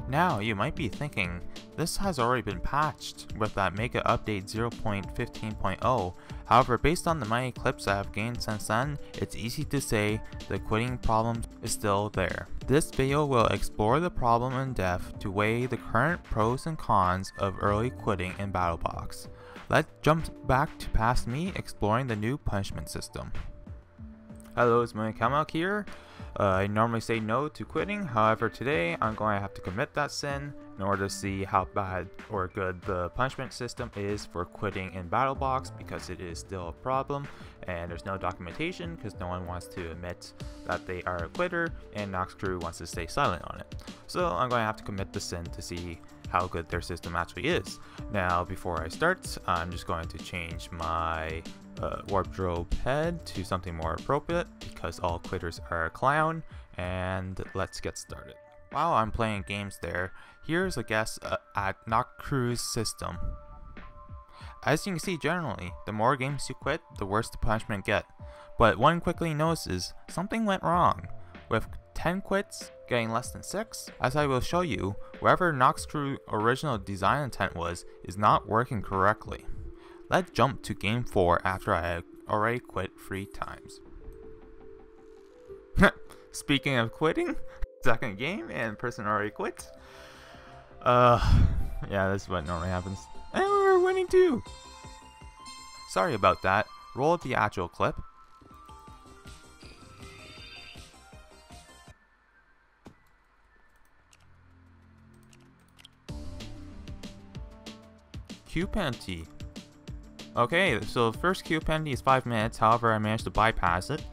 Now, you might be thinking, this has already been patched with that mega update 0.15.0. However, based on the many clips I have gained since then, it's easy to say the quitting problem is still there. This video will explore the problem in depth to weigh the current pros and cons of early quitting in BattleBox. Let's jump back to past me exploring the new punishment system. Hello, it's my Kamak here. I normally say no to quitting, however today I'm going to have to commit that sin in order to see how bad or good the punishment system is for quitting in BattleBox, because it is still a problem and there's no documentation because no one wants to admit that they are a quitter and Noxcrew wants to stay silent on it. So I'm going to have to commit the sin to see how good their system actually is. Now before I start, I'm just going to change my wardrobe head to something more appropriate because all quitters are a clown, and let's get started. While I'm playing games there, here's a guess at Noxcrew's system. As you can see, generally, the more games you quit, the worse the punishment get. But one quickly notices something went wrong. With 10 quits getting less than 6, as I will show you, wherever Noxcrew's original design intent was is not working correctly. Let's jump to game 4 after I already quit 3 times. Speaking of quitting, second game and person already quit. Yeah, this is what normally happens. And we're winning too! Sorry about that. Roll the actual clip. Q penalty. Okay, so the first Q penalty is 5 minutes, however I managed to bypass it.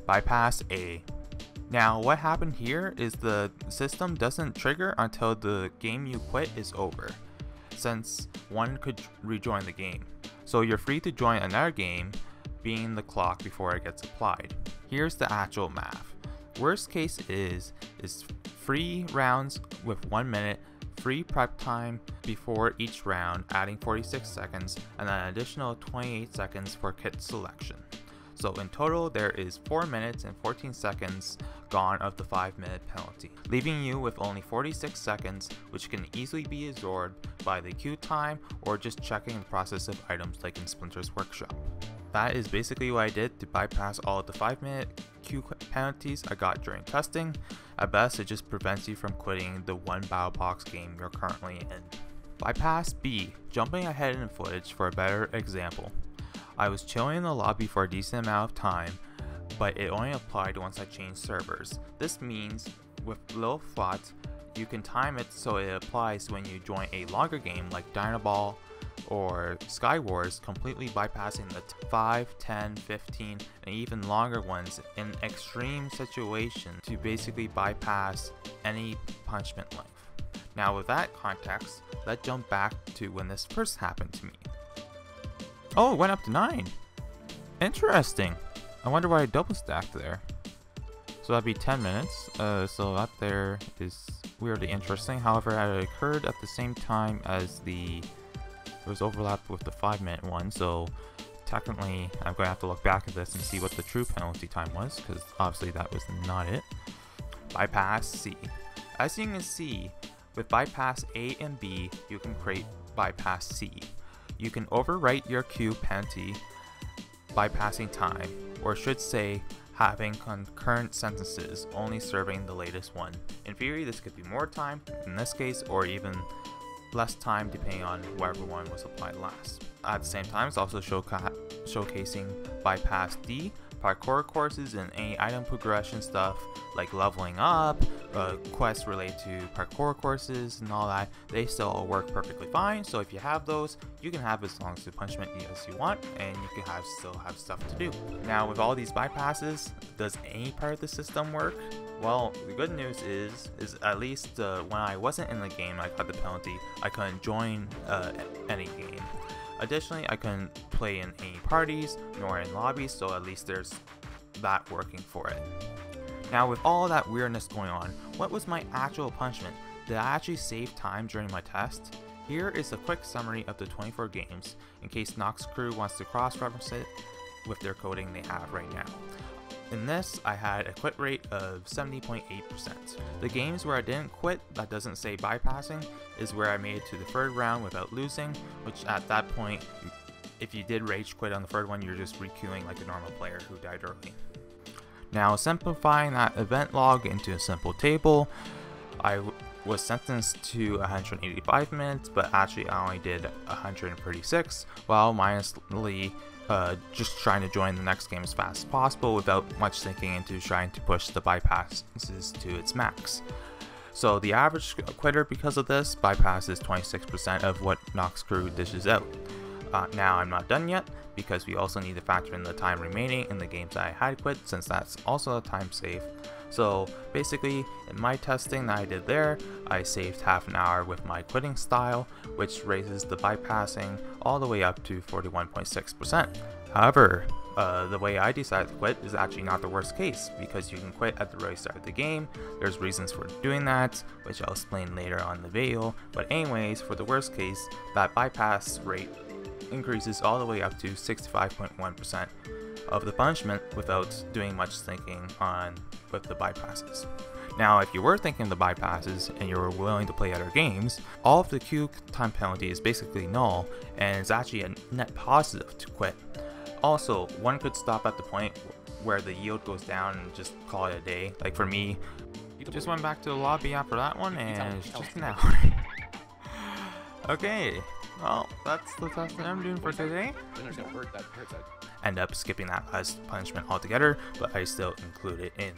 Bypass A. Now what happened here is the system doesn't trigger until the game you quit is over, since one could rejoin the game. So you're free to join another game, being the clock before it gets applied. Here's the actual math. Worst case is 3 rounds with 1 minute, free prep time before each round, adding 46 seconds, and an additional 28 seconds for kit selection. So in total, there is 4 minutes and 14 seconds gone of the 5-minute penalty, leaving you with only 46 seconds, which can easily be absorbed by the queue time or just checking the process of items like in Splinter's Workshop. That is basically what I did to bypass all of the 5-minute queue penalties I got during testing. At best, it just prevents you from quitting the one BattleBox game you're currently in. Bypass B. Jumping ahead in footage for a better example. I was chilling in the lobby for a decent amount of time, but it only applied once I changed servers. This means with little thought, you can time it so it applies when you join a longer game like Dynaball or Skywars, completely bypassing the 5, 10, 15, and even longer ones in extreme situations to basically bypass any punishment length. Now with that context, let's jump back to when this first happened to me. Oh, it went up to 9. Interesting. I wonder why I double stacked there. So that'd be 10 minutes. So that there is weirdly interesting. However, it occurred at the same time as it was overlapped with the 5-minute one. So technically, I'm going to have to look back at this and see what the true penalty time was, because obviously that was not it. Bypass C. As you can see, with bypass A and B, you can create bypass C. You can overwrite your queue penalty bypassing time, or should say having concurrent sentences only serving the latest one. In theory, this could be more time in this case, or even less time depending on whatever one was applied last. At the same time, it's also showcasing bypass D, parkour courses, and any item progression stuff like leveling up, quests related to parkour courses and all that. They still all work perfectly fine, so if you have those, you can have as long as the punishment as you want, and you can still have stuff to do. Now with all these bypasses, does any part of the system work? Well, the good news is at least when I wasn't in the game I got the penalty, I couldn't join any game. Additionally, I couldn't play in any parties nor in lobbies, so at least there's that working for it. Now with all that weirdness going on, what was my actual punishment? Did I actually save time during my test? Here is a quick summary of the 24 games, in case Noxcrew wants to cross-reference it with their coding they have right now. In this, I had a quit rate of 70.8%. The games where I didn't quit, that doesn't say bypassing, is where I made it to the third round without losing, which at that point, if you did rage quit on the third one, you're just requeuing like a normal player who died early. Now, simplifying that event log into a simple table, I was sentenced to 185 minutes, but actually I only did 136, while mindlessly just trying to join the next game as fast as possible without much thinking into trying to push the bypasses to its max. So the average quitter because of this bypasses 26% of what Noxcrew dishes out. Now I'm not done yet, because we also need to factor in the time remaining in the games I had quit, since that's also a time save. So basically, in my testing that I did there, I saved half an hour with my quitting style, which raises the bypassing all the way up to 41.6%. However, the way I decided to quit is actually not the worst case, because you can quit at the very start of the game. There's reasons for doing that, which I'll explain later on in the video. But anyways, for the worst case, that bypass rate increases all the way up to 65.1% of the punishment without doing much thinking on with the bypasses. Now, if you were thinking of the bypasses and you were willing to play other games, all of the queue time penalty is basically null, and it's actually a net positive to quit. Also, one could stop at the point where the yield goes down and just call it a day. Like for me, just went back to the lobby after that one and it's just an hour. Okay, well, that's the test that I'm doing for today. End up skipping that last punishment altogether, but I still include it in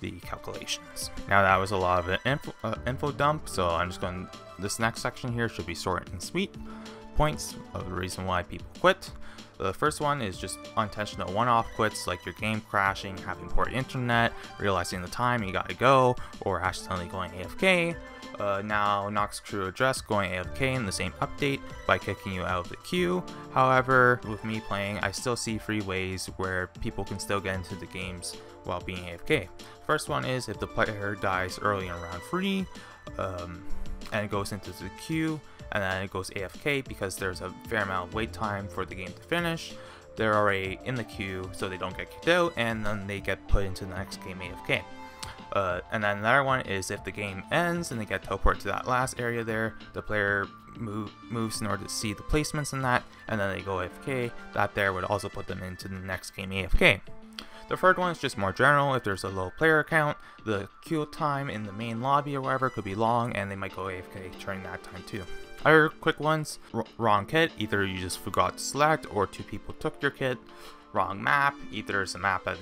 the calculations. Now that was a lot of an info dump, so I'm just going, this next section here should be short and sweet. Points of the reason why people quit. The first one is just unintentional one-off quits, like your game crashing, having poor internet, realizing the time you gotta go, or accidentally going AFK. Now Noxcrew addressed going AFK in the same update by kicking you out of the queue. However, with me playing, I still see 3 ways where people can still get into the games while being AFK. First one is if the player dies early in round 3, and it goes into the queue, and then it goes AFK because there's a fair amount of wait time for the game to finish. They're already in the queue, so they don't get kicked out, and then they get put into the next game AFK. And then another one is if the game ends and they get teleported to that last area there, the player moves in order to see the placements in that, and then they go AFK. That there would also put them into the next game AFK. The third one is just more general. If there's a low player count, the queue time in the main lobby or whatever could be long, and they might go AFK during that time too. Other quick ones, wrong kit, either you just forgot to select or 2 people took your kit. Wrong map, either it's a map that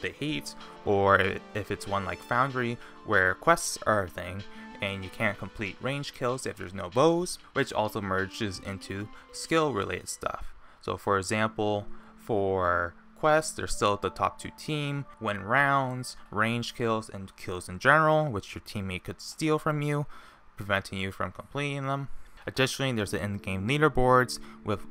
they hate, or if it's one like Foundry where quests are a thing and you can't complete range kills if there's no bows, which also merges into skill related stuff. So for example, for quests, they're still the top 2 team, win rounds, range kills, and kills in general, which your teammate could steal from you, preventing you from completing them. Additionally, there's the in-game leaderboards with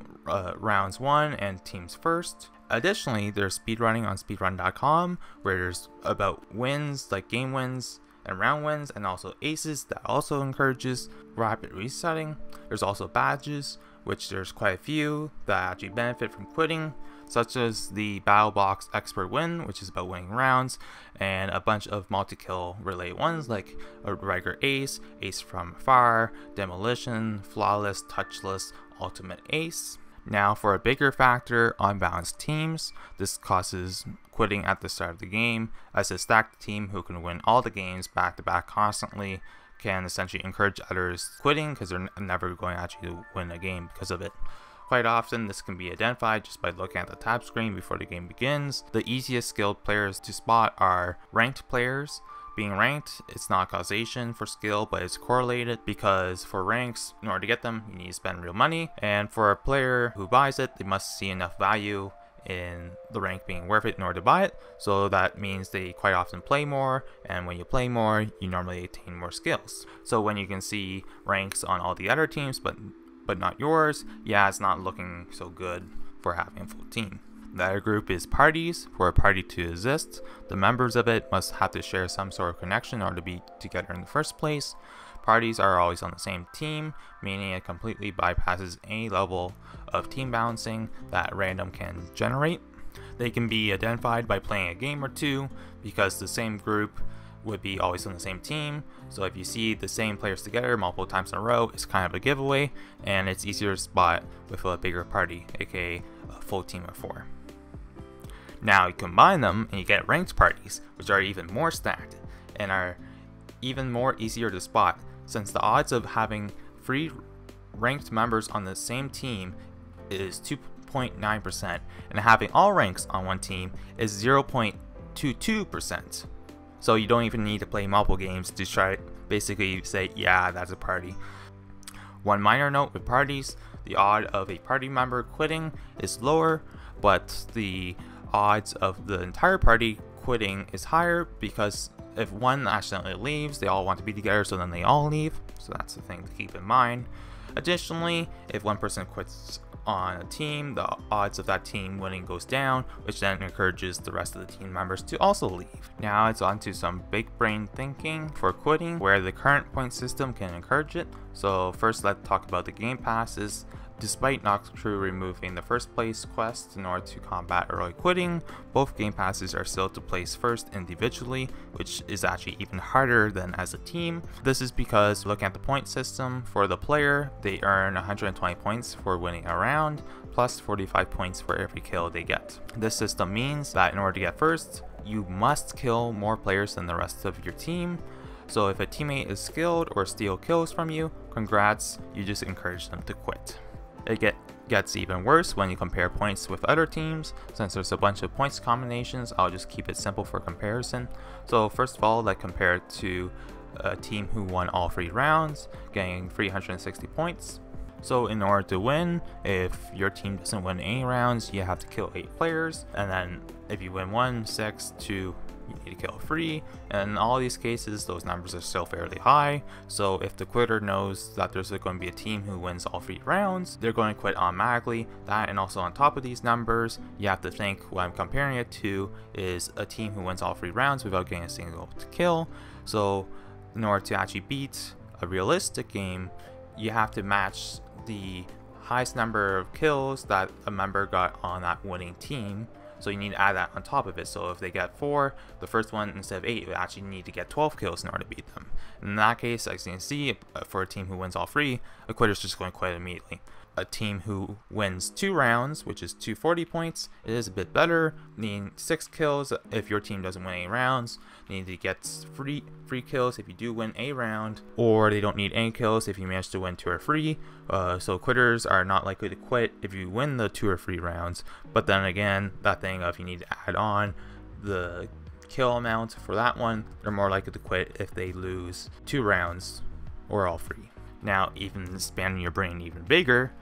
rounds 1 and teams first. Additionally, there's speedrunning on speedrun.com, where there's about wins, like game wins and round wins, and also aces that also encourages rapid resetting. There's also badges, which there's quite a few that actually benefit from quitting, such as the Battle Box Expert Win, which is about winning rounds, and a bunch of multi-kill related ones like a regular ace, ace from afar, demolition, flawless, touchless, ultimate ace. Now for a bigger factor, Unbalanced Teams. This causes quitting at the start of the game, as a stacked team who can win all the games back to back constantly can essentially encourage others quitting because they're never going to actually win a game because of it. Quite often, this can be identified just by looking at the tab screen before the game begins. The easiest skilled players to spot are ranked players. Being ranked, it's not causation for skill, but it's correlated, because for ranks, in order to get them, you need to spend real money, and for a player who buys it, they must see enough value in the rank being worth it in order to buy it. So that means they quite often play more, and when you play more, you normally attain more skills. So when you can see ranks on all the other teams, but not yours, yeah, it's not looking so good for having a full team. The other group is parties. For a party to exist, the members of it must have to share some sort of connection in order to be together in the first place. Parties are always on the same team, meaning it completely bypasses any level of team balancing that random can generate. They can be identified by playing a game or two, because the same group would be always on the same team. So if you see the same players together multiple times in a row, it's kind of a giveaway, and it's easier to spot with a bigger party, aka a full team of 4. Now you combine them and you get ranked parties, which are even more stacked and are even more easier to spot, since the odds of having 3 ranked members on the same team is 2.9%, and having all ranks on one team is 0.22%. So you don't even need to play multiple games to try basically say, yeah, that's a party. One minor note with parties, the odd of a party member quitting is lower, but the odds of the entire party quitting is higher, because if one accidentally leaves, they all want to be together, so then they all leave. So that's the thing to keep in mind. Additionally, if one person quits on a team, the odds of that team winning goes down, which then encourages the rest of the team members to also leave. Now it's on to some big brain thinking for quitting, where the current point system can encourage it. So first, let's talk about the game passes. Despite Noxcrew removing the first place quest in order to combat early quitting, both game passes are still to place first individually, which is actually even harder than as a team. This is because, looking at the point system, for the player, they earn 120 points for winning a round, plus 45 points for every kill they get. This system means that in order to get first, you must kill more players than the rest of your team. So if a teammate is skilled or steal kills from you, congrats, you just encourage them to quit. It gets even worse when you compare points with other teams. Since there's a bunch of points combinations, I'll just keep it simple for comparison. So first of all, let's compare it to a team who won all 3 rounds, getting 360 points. So in order to win, if your team doesn't win any rounds, you have to kill 8 players, and then if you win 1, 6, 2, you need to kill 3, and in all these cases those numbers are still fairly high. So if the quitter knows that there's going to be a team who wins all 3 rounds, they're going to quit automatically. That, and also on top of these numbers, you have to think what I'm comparing it to is a team who wins all 3 rounds without getting a single kill. So in order to actually beat a realistic game, you have to match the highest number of kills that a member got on that winning team. So you need to add that on top of it. So if they get 4, the first one instead of 8 would actually need to get 12 kills in order to beat them. In that case, as you can see, for a team who wins all 3, a quitter's just going to quit immediately. A team who wins 2 rounds, which is 240 points, it is a bit better, needing 6 kills if your team doesn't win any rounds. You need to get 3 kills if you do win a round, or they don't need any kills if you manage to win 2 or 3. So quitters are not likely to quit if you win the 2 or 3 rounds. But then again, that thing of you need to add on the kill amount for that one, they're more likely to quit if they lose 2 rounds or all 3. Now, even expanding your brain even bigger,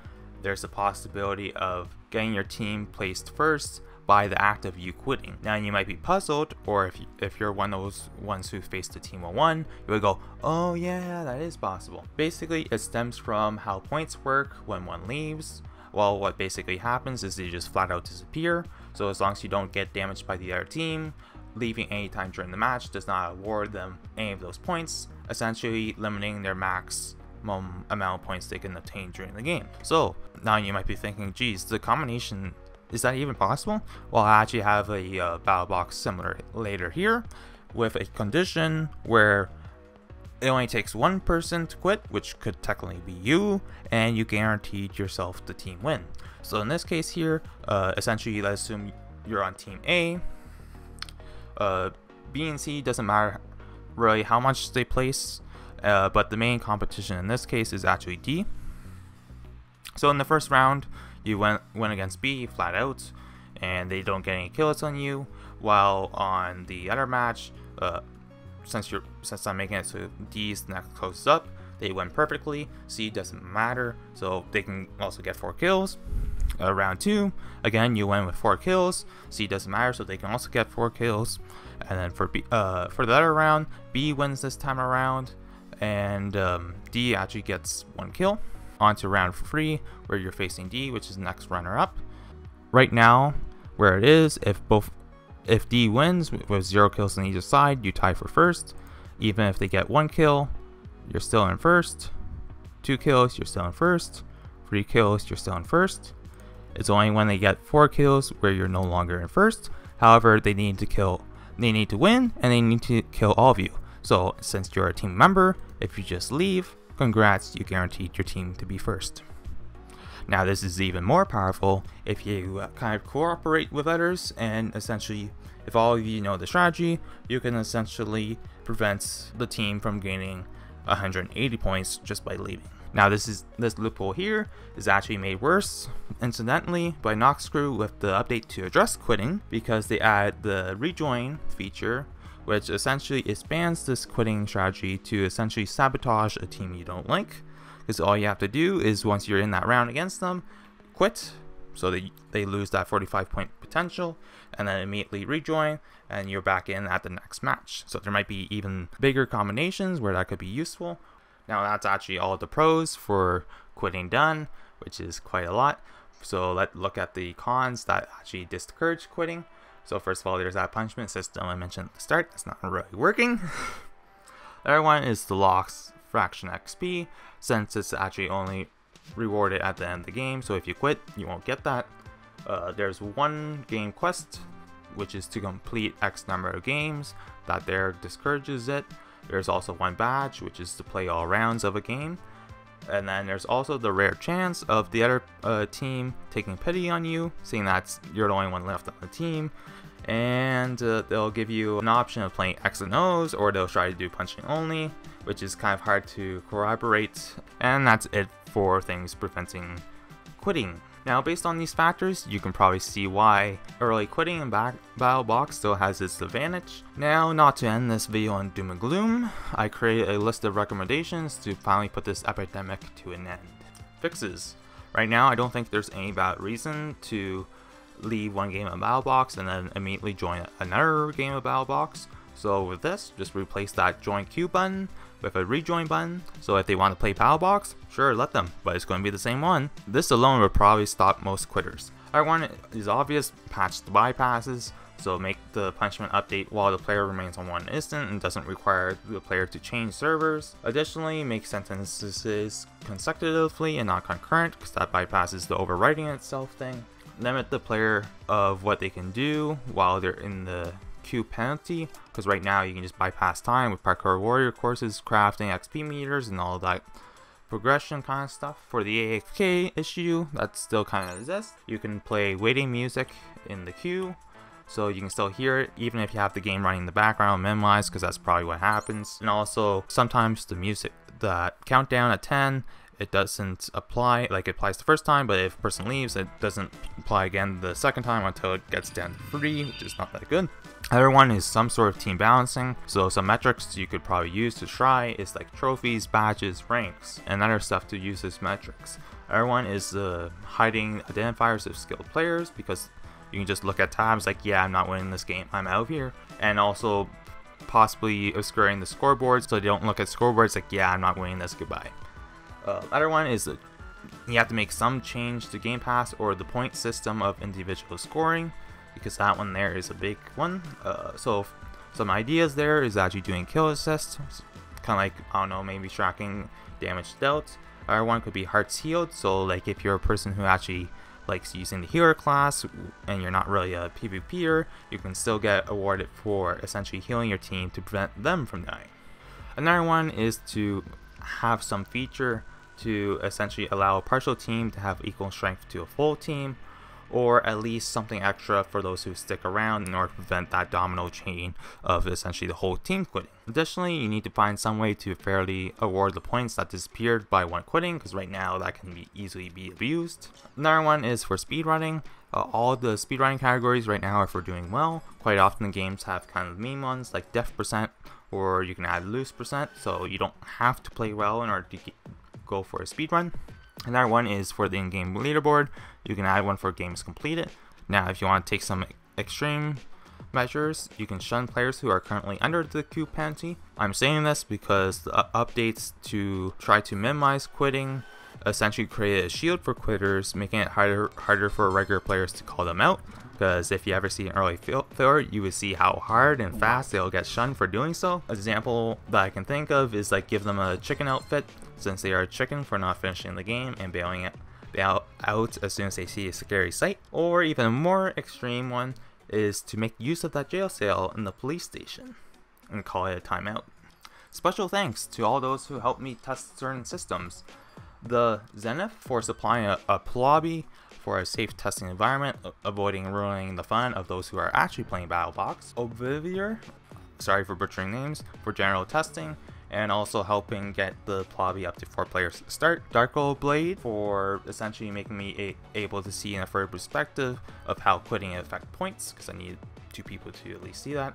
there's a possibility of getting your team placed first by the act of you quitting. Now you might be puzzled, or if you're one of those ones who faced a team of 1, you would go, oh yeah, that is possible. Basically, it stems from how points work when one leaves. Well, what basically happens is they just flat out disappear. So as long as you don't get damaged by the other team, leaving any time during the match does not award them any of those points, essentially limiting their max amount of points they can obtain during the game. So now you might be thinking, geez, the combination, is that even possible? Well, I actually have a battle box similar later here with a condition where it only takes 1 person to quit, which could technically be you, and you guaranteed yourself the team win. So in this case here, essentially let's assume you're on team A. B and C doesn't matter really how much they place, but the main competition in this case is actually D. So in the first round, you win against B flat out, and they don't get any kills on you. While on the other match, since I'm making it so D's next closest up, they win perfectly. C doesn't matter, so they can also get 4 kills. Round 2, again you win with 4 kills. C doesn't matter, so they can also get 4 kills. And then for the other round, B wins this time around, and D actually gets 1 kill. On to round 3, where you're facing D, which is the next runner-up. Right now, where it is, if D wins with 0 kills on either side, you tie for first. Even if they get 1 kill, you're still in first. 2 kills, you're still in first. 3 kills, you're still in first. It's only when they get 4 kills where you're no longer in first. However, they need to win, and they need to kill all of you. So since you're a team member, if you just leave, congrats, you guaranteed your team to be first. Now this is even more powerful if you kind of cooperate with others, and essentially if all of you know the strategy, you can essentially prevent the team from gaining 180 points just by leaving. Now this loophole here is actually made worse, incidentally, by Noxcrew with the update to address quitting, because they add the rejoin feature, which essentially expands this quitting strategy to essentially sabotage a team you don't like. Because all you have to do is, once you're in that round against them, quit, so they lose that 45 point potential, and then immediately rejoin, and you're back in at the next match. So there might be even bigger combinations where that could be useful. Now that's actually all the pros for quitting done, which is quite a lot. So let's look at the cons that actually discourage quitting. So first of all, there's that punishment system I mentioned at the start. That's not really working. The other one is the loss fraction XP, since it's actually only rewarded at the end of the game. So if you quit, you won't get that. There's one game quest, which is to complete X number of games. That there discourages it. There's also one badge, which is to play all rounds of a game. And then there's also the rare chance of the other team taking pity on you, seeing that you're the only one left on the team. And they'll give you an option of playing X and O's, or they'll try to do punching only, which is kind of hard to corroborate. And that's it for things preventing quitting. Now, based on these factors, you can probably see why early quitting in Battle Box still has its advantage. Now, not to end this video on doom and gloom, I created a list of recommendations to finally put this epidemic to an end. Fixes. Right now, I don't think there's any bad reason to leave one game of Battle Box and then immediately join another game of Battle Box. So with this, just replace that join queue button with a rejoin button. So if they want to play Battle Box, sure, let them, but it's going to be the same one. This alone will probably stop most quitters. Other one is obvious: patch the bypasses. So make the punishment update while the player remains on one instant and doesn't require the player to change servers. Additionally, make sentences consecutively and not concurrent, because that bypasses the overwriting itself thing. Limit the player of what they can do while they're in the queue penalty, because right now you can just bypass time with parkour warrior courses, crafting, XP meters, and all that progression kind of stuff. For the AFK issue that still kind of exists, you can play waiting music in the queue, so you can still hear it even if you have the game running in the background minimized, because that's probably what happens. And also sometimes the music, that countdown at 10, it doesn't apply, like it applies the first time, but if a person leaves, it doesn't apply again the second time until it gets down to 3, which is not that good. Other one is some sort of team balancing. So some metrics you could probably use to try is like trophies, badges, ranks, and other stuff to use as metrics. Other one is hiding identifiers of skilled players, because you can just look at tabs like, yeah, I'm not winning this game, I'm out of here. And also possibly obscuring the scoreboards, so they don't look at scoreboards like, yeah, I'm not winning this, goodbye. Other one is you have to make some change to Game Pass or the point system of individual scoring, because that one there is a big one. So some ideas there is actually doing kill assist, kind of like, I don't know, maybe tracking damage dealt. Other one could be hearts healed, so like if you're a person who actually likes using the healer class and you're not really a PvPer, you can still get awarded for essentially healing your team to prevent them from dying. Another one is to have some feature to essentially allow a partial team to have equal strength to a full team, or at least something extra for those who stick around in order to prevent that domino chain of essentially the whole team quitting. Additionally, you need to find some way to fairly award the points that disappeared by one quitting, because right now that can easily be abused. Another one is for speedrunning. All the speedrunning categories right now are for doing well. Quite often the games have kind of meme ones like def %, or you can add loose %, so you don't have to play well in order to go for a speedrun. Another one is for the in-game leaderboard. You can add one for games completed. Now, if you want to take some extreme measures, you can shun players who are currently under the queue penalty. I'm saying this because the updates to try to minimize quitting essentially created a shield for quitters, making it harder for regular players to call them out. Because if you ever see an early failure, you would see how hard and fast they'll get shunned for doing so. An example that I can think of is like give them a chicken outfit, since they are a chicken for not finishing the game and bailing out as soon as they see a scary sight, or even a more extreme one is to make use of that jail cell in the police station and call it a timeout. Special thanks to all those who helped me test certain systems. The Zenith for supplying a lobby for a safe testing environment, avoiding ruining the fun of those who are actually playing BattleBox. Oblivier, sorry for butchering names, for general testing, and also helping get the lobby up to 4 players to start. Darko Blade for essentially making me able to see in a third perspective of how quitting affects points, because I need 2 people to at least see that.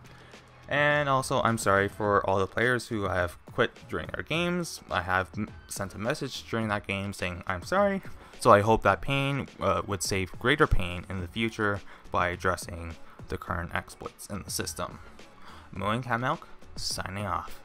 And also, I'm sorry for all the players who have quit during their games. I have sent a message during that game saying I'm sorry, so I hope that pain would save greater pain in the future by addressing the current exploits in the system. Mooing Cat Milk, signing off.